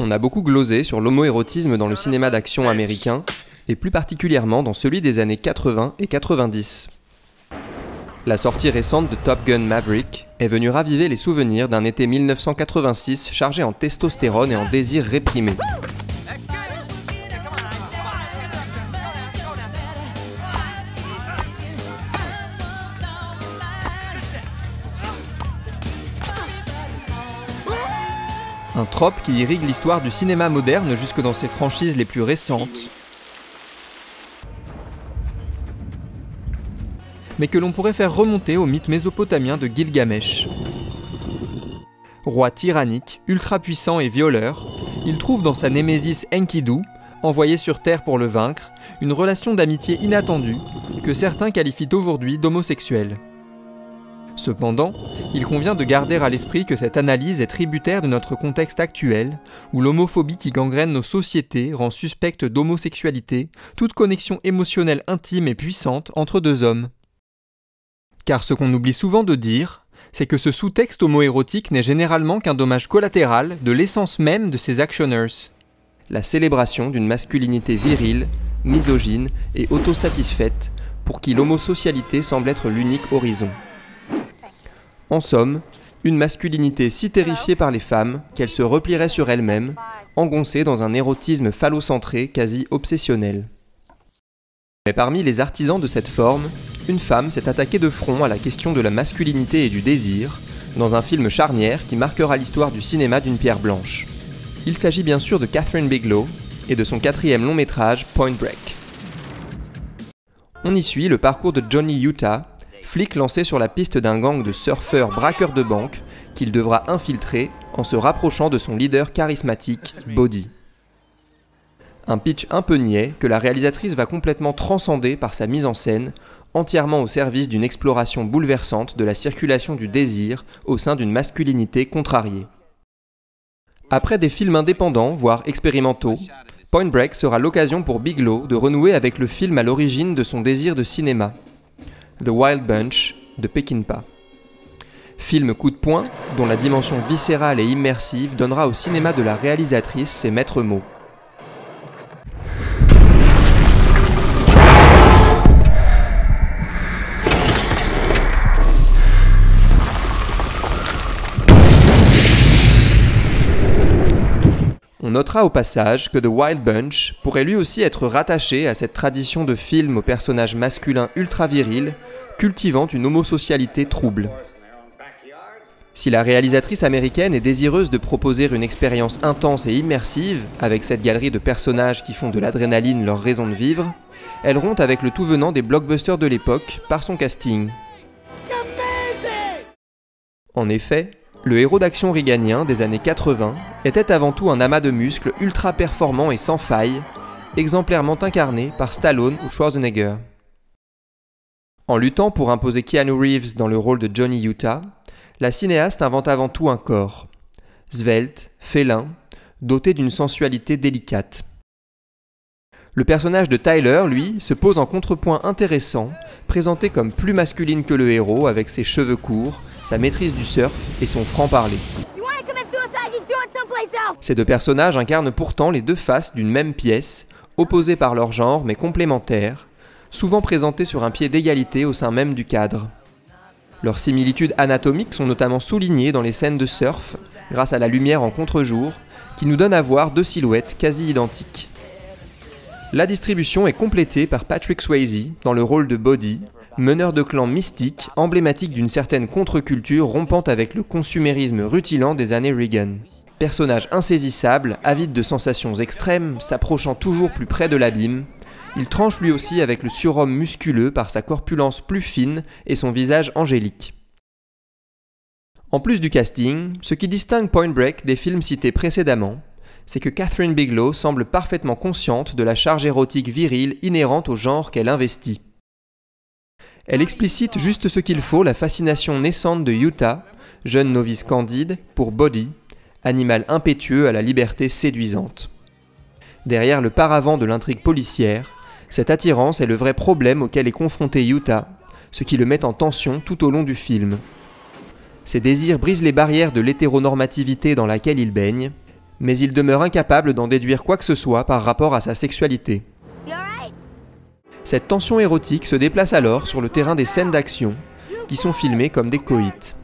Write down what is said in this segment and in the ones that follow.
On a beaucoup glosé sur l'homoérotisme dans le cinéma d'action américain, et plus particulièrement dans celui des années 80 et 90. La sortie récente de Top Gun Maverick est venue raviver les souvenirs d'un été 1986 chargé en testostérone et en désirs réprimés. Un trope qui irrigue l'histoire du cinéma moderne jusque dans ses franchises les plus récentes, mais que l'on pourrait faire remonter au mythe mésopotamien de Gilgamesh. Roi tyrannique, ultra puissant et violeur, il trouve dans sa némésis Enkidu, envoyé sur Terre pour le vaincre, une relation d'amitié inattendue que certains qualifient aujourd'hui d'homosexuelle. Cependant, il convient de garder à l'esprit que cette analyse est tributaire de notre contexte actuel, où l'homophobie qui gangrène nos sociétés rend suspecte d'homosexualité toute connexion émotionnelle intime et puissante entre deux hommes. Car ce qu'on oublie souvent de dire, c'est que ce sous-texte homoérotique n'est généralement qu'un dommage collatéral de l'essence même de ces actionners. La célébration d'une masculinité virile, misogyne et autosatisfaite, pour qui l'homosocialité semble être l'unique horizon. En somme, une masculinité si terrifiée par les femmes qu'elle se replierait sur elle-même, engoncée dans un érotisme phallocentré quasi obsessionnel. Mais parmi les artisans de cette forme, une femme s'est attaquée de front à la question de la masculinité et du désir, dans un film charnière qui marquera l'histoire du cinéma d'une pierre blanche. Il s'agit bien sûr de Kathryn Bigelow et de son 4e long métrage Point Break. On y suit le parcours de Johnny Utah, flic lancé sur la piste d'un gang de surfeurs braqueurs de banque qu'il devra infiltrer en se rapprochant de son leader charismatique, Bodhi. Un pitch un peu niais que la réalisatrice va complètement transcender par sa mise en scène, entièrement au service d'une exploration bouleversante de la circulation du désir au sein d'une masculinité contrariée. Après des films indépendants, voire expérimentaux, Point Break sera l'occasion pour Bigelow de renouer avec le film à l'origine de son désir de cinéma, The Wild Bunch de Peckinpah. Film coup de poing dont la dimension viscérale et immersive donnera au cinéma de la réalisatrice ses maîtres mots. On notera au passage que The Wild Bunch pourrait lui aussi être rattaché à cette tradition de film aux personnages masculins ultra virils, cultivant une homosocialité trouble. Si la réalisatrice américaine est désireuse de proposer une expérience intense et immersive, avec cette galerie de personnages qui font de l'adrénaline leur raison de vivre, elle rompt avec le tout venant des blockbusters de l'époque par son casting. En effet, le héros d'action reaganien des années 80 était avant tout un amas de muscles ultra performants et sans faille, exemplairement incarné par Stallone ou Schwarzenegger. En luttant pour imposer Keanu Reeves dans le rôle de Johnny Utah, la cinéaste invente avant tout un corps, svelte, félin, doté d'une sensualité délicate. Le personnage de Tyler, lui, se pose en contrepoint intéressant, présenté comme plus masculine que le héros avec ses cheveux courts, sa maîtrise du surf et son franc-parler. Ces deux personnages incarnent pourtant les deux faces d'une même pièce, opposées par leur genre mais complémentaires, souvent présentées sur un pied d'égalité au sein même du cadre. Leurs similitudes anatomiques sont notamment soulignées dans les scènes de surf, grâce à la lumière en contre-jour, qui nous donne à voir deux silhouettes quasi identiques. La distribution est complétée par Patrick Swayze dans le rôle de Bodhi, meneur de clan mystique, emblématique d'une certaine contre-culture rompant avec le consumérisme rutilant des années Reagan. Personnage insaisissable, avide de sensations extrêmes, s'approchant toujours plus près de l'abîme, il tranche lui aussi avec le surhomme musculeux par sa corpulence plus fine et son visage angélique. En plus du casting, ce qui distingue Point Break des films cités précédemment, c'est que Kathryn Bigelow semble parfaitement consciente de la charge érotique virile inhérente au genre qu'elle investit. Elle explicite juste ce qu'il faut la fascination naissante de Utah, jeune novice candide, pour Bodhi, animal impétueux à la liberté séduisante. Derrière le paravent de l'intrigue policière, cette attirance est le vrai problème auquel est confronté Utah, ce qui le met en tension tout au long du film. Ses désirs brisent les barrières de l'hétéronormativité dans laquelle il baigne, mais il demeure incapable d'en déduire quoi que ce soit par rapport à sa sexualité. Cette tension érotique se déplace alors sur le terrain des scènes d'action, qui sont filmées comme des coïts.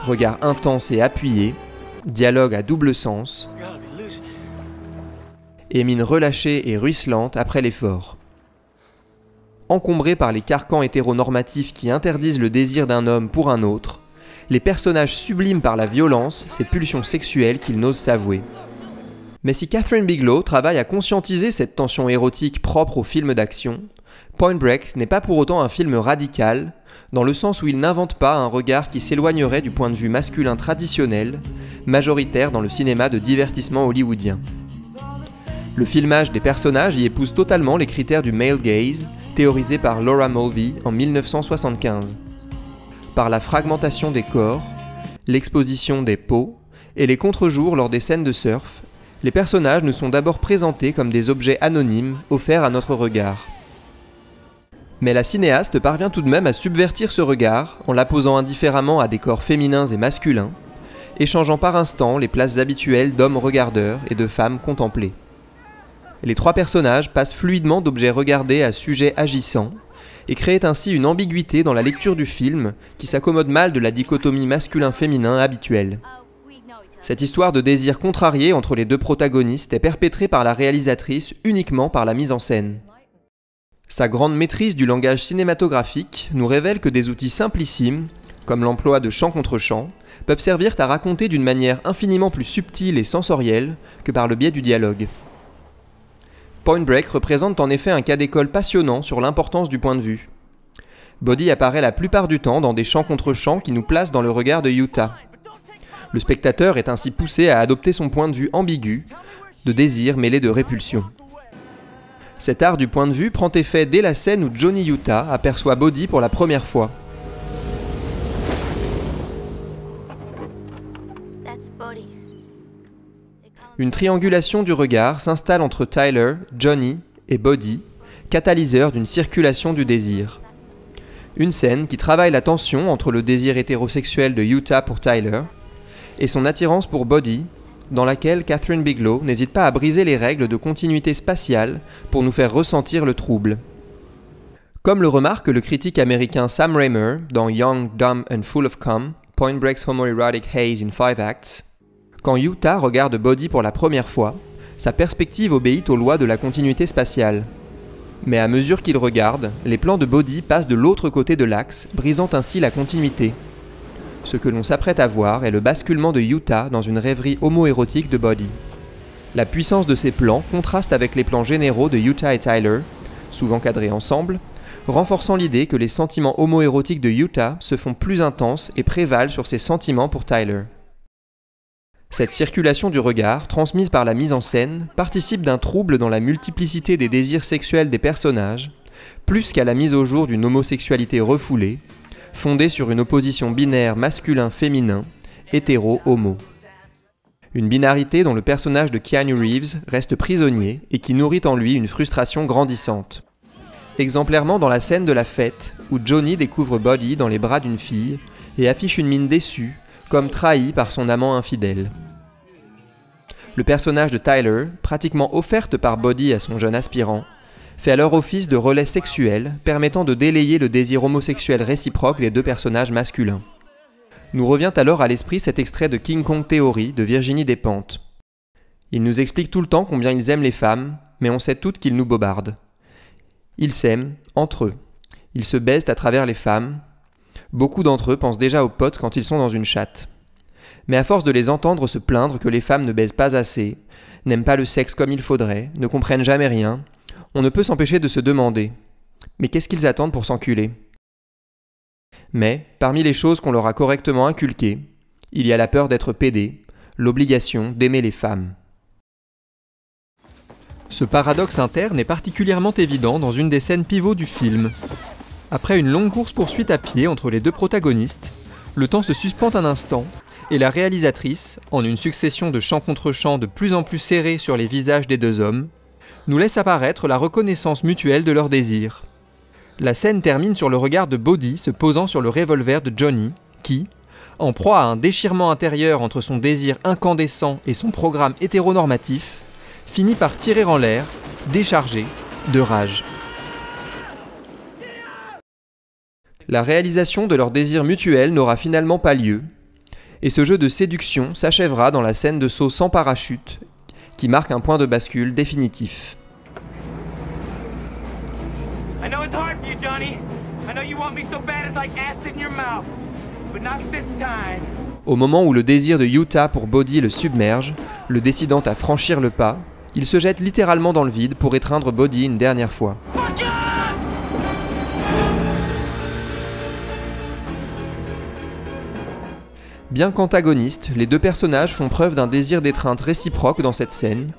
Regard intense et appuyé, dialogue à double sens, et mine relâchée et ruisselante après l'effort. Encombrés par les carcans hétéronormatifs qui interdisent le désir d'un homme pour un autre, les personnages subliment par la violence ces pulsions sexuelles qu'ils n'osent s'avouer. Mais si Kathryn Bigelow travaille à conscientiser cette tension érotique propre aux films d'action, Point Break n'est pas pour autant un film radical, dans le sens où il n'invente pas un regard qui s'éloignerait du point de vue masculin traditionnel, majoritaire dans le cinéma de divertissement hollywoodien. Le filmage des personnages y épouse totalement les critères du male gaze, théorisé par Laura Mulvey en 1975. Par la fragmentation des corps, l'exposition des peaux et les contre-jours lors des scènes de surf, les personnages nous sont d'abord présentés comme des objets anonymes offerts à notre regard. Mais la cinéaste parvient tout de même à subvertir ce regard en l'apposant indifféremment à des corps féminins et masculins, échangeant par instants les places habituelles d'hommes regardeurs et de femmes contemplées. Les trois personnages passent fluidement d'objets regardés à sujets agissants, et créent ainsi une ambiguïté dans la lecture du film qui s'accommode mal de la dichotomie masculin-féminin habituelle. Cette histoire de désir contrarié entre les deux protagonistes est perpétrée par la réalisatrice uniquement par la mise en scène. Sa grande maîtrise du langage cinématographique nous révèle que des outils simplissimes, comme l'emploi de chant contre chant, peuvent servir à raconter d'une manière infiniment plus subtile et sensorielle que par le biais du dialogue. Point Break représente en effet un cas d'école passionnant sur l'importance du point de vue. Body apparaît la plupart du temps dans des chants contre chants qui nous placent dans le regard de Utah. Le spectateur est ainsi poussé à adopter son point de vue ambigu, de désir mêlé de répulsion. Cet art du point de vue prend effet dès la scène où Johnny Utah aperçoit Body pour la première fois. Une triangulation du regard s'installe entre Tyler, Johnny et Body, catalyseur d'une circulation du désir. Une scène qui travaille la tension entre le désir hétérosexuel de Utah pour Tyler et son attirance pour Body, dans laquelle Kathryn Bigelow n'hésite pas à briser les règles de continuité spatiale pour nous faire ressentir le trouble. Comme le remarque le critique américain Sam Raymer dans Young, Dumb and Full of Cum, Point Break's Homoerotic Haze in 5 Acts, quand Utah regarde Body pour la première fois, sa perspective obéit aux lois de la continuité spatiale. Mais à mesure qu'il regarde, les plans de Body passent de l'autre côté de l'axe, brisant ainsi la continuité. Ce que l'on s'apprête à voir est le basculement de Utah dans une rêverie homoérotique de Body. La puissance de ces plans contraste avec les plans généraux de Utah et Tyler, souvent cadrés ensemble, renforçant l'idée que les sentiments homoérotiques de Utah se font plus intenses et prévalent sur ses sentiments pour Tyler. Cette circulation du regard, transmise par la mise en scène, participe d'un trouble dans la multiplicité des désirs sexuels des personnages, plus qu'à la mise au jour d'une homosexualité refoulée, fondée sur une opposition binaire masculin-féminin, hétéro-homo. Une binarité dont le personnage de Keanu Reeves reste prisonnier et qui nourrit en lui une frustration grandissante. Exemplairement dans la scène de la fête, où Johnny découvre Body dans les bras d'une fille et affiche une mine déçue, comme trahi par son amant infidèle. Le personnage de Tyler, pratiquement offerte par Body à son jeune aspirant, fait alors office de relais sexuel permettant de délayer le désir homosexuel réciproque des deux personnages masculins. Nous revient alors à l'esprit cet extrait de King Kong Theory de Virginie Despentes. Ils nous expliquent tout le temps combien ils aiment les femmes, mais on sait toutes qu'ils nous bobardent. Ils s'aiment, entre eux. Ils se baisent à travers les femmes. Beaucoup d'entre eux pensent déjà aux potes quand ils sont dans une chatte. Mais à force de les entendre se plaindre que les femmes ne baisent pas assez, n'aiment pas le sexe comme il faudrait, ne comprennent jamais rien, on ne peut s'empêcher de se demander « Mais qu'est-ce qu'ils attendent pour s'enculer ?» Mais, parmi les choses qu'on leur a correctement inculquées, il y a la peur d'être pédé, l'obligation d'aimer les femmes. Ce paradoxe interne est particulièrement évident dans une des scènes pivots du film. Après une longue course-poursuite à pied entre les deux protagonistes, le temps se suspend un instant et la réalisatrice, en une succession de chants contre chants de plus en plus serrés sur les visages des deux hommes, nous laisse apparaître la reconnaissance mutuelle de leurs désirs. La scène termine sur le regard de Body se posant sur le revolver de Johnny, qui, En proie à un déchirement intérieur entre son désir incandescent et son programme hétéronormatif, finit par tirer en l'air, déchargé, de rage. La réalisation de leur désir mutuel n'aura finalement pas lieu, et ce jeu de séduction s'achèvera dans la scène de saut sans parachute, qui marque un point de bascule définitif. I know it's hard for you, Johnny. I know you want me so bad it's like acid in your mouth. But not this time. Au moment où le désir de Yuta pour Bodhi le submerge, le décidant à franchir le pas, il se jette littéralement dans le vide pour étreindre Bodhi une dernière fois. Bien qu'antagonistes, les deux personnages font preuve d'un désir d'étreinte réciproque dans cette scène,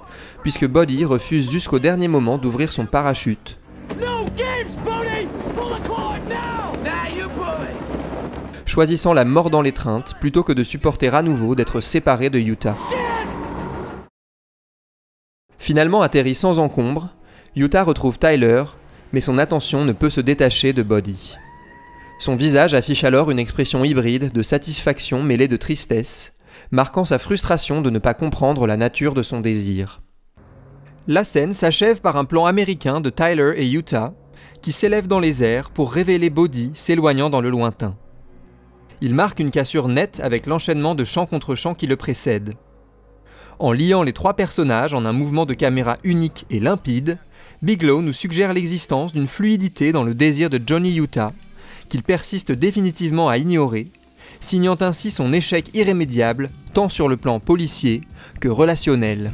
puisque Bodhi refuse jusqu'au dernier moment d'ouvrir son parachute. Choisissant la mort dans l'étreinte plutôt que de supporter à nouveau d'être séparé de Yuta. Finalement atterri sans encombre, Yuta retrouve Tyler, mais son attention ne peut se détacher de Bodhi. Son visage affiche alors une expression hybride de satisfaction mêlée de tristesse, marquant sa frustration de ne pas comprendre la nature de son désir. La scène s'achève par un plan américain de Tyler et Yuta, qui s'élèvent dans les airs pour révéler Bodhi s'éloignant dans le lointain. Il marque une cassure nette avec l'enchaînement de chant contre chant qui le précède. En liant les trois personnages en un mouvement de caméra unique et limpide, Bigelow nous suggère l'existence d'une fluidité dans le désir de Johnny Utah, qu'il persiste définitivement à ignorer, signant ainsi son échec irrémédiable tant sur le plan policier que relationnel.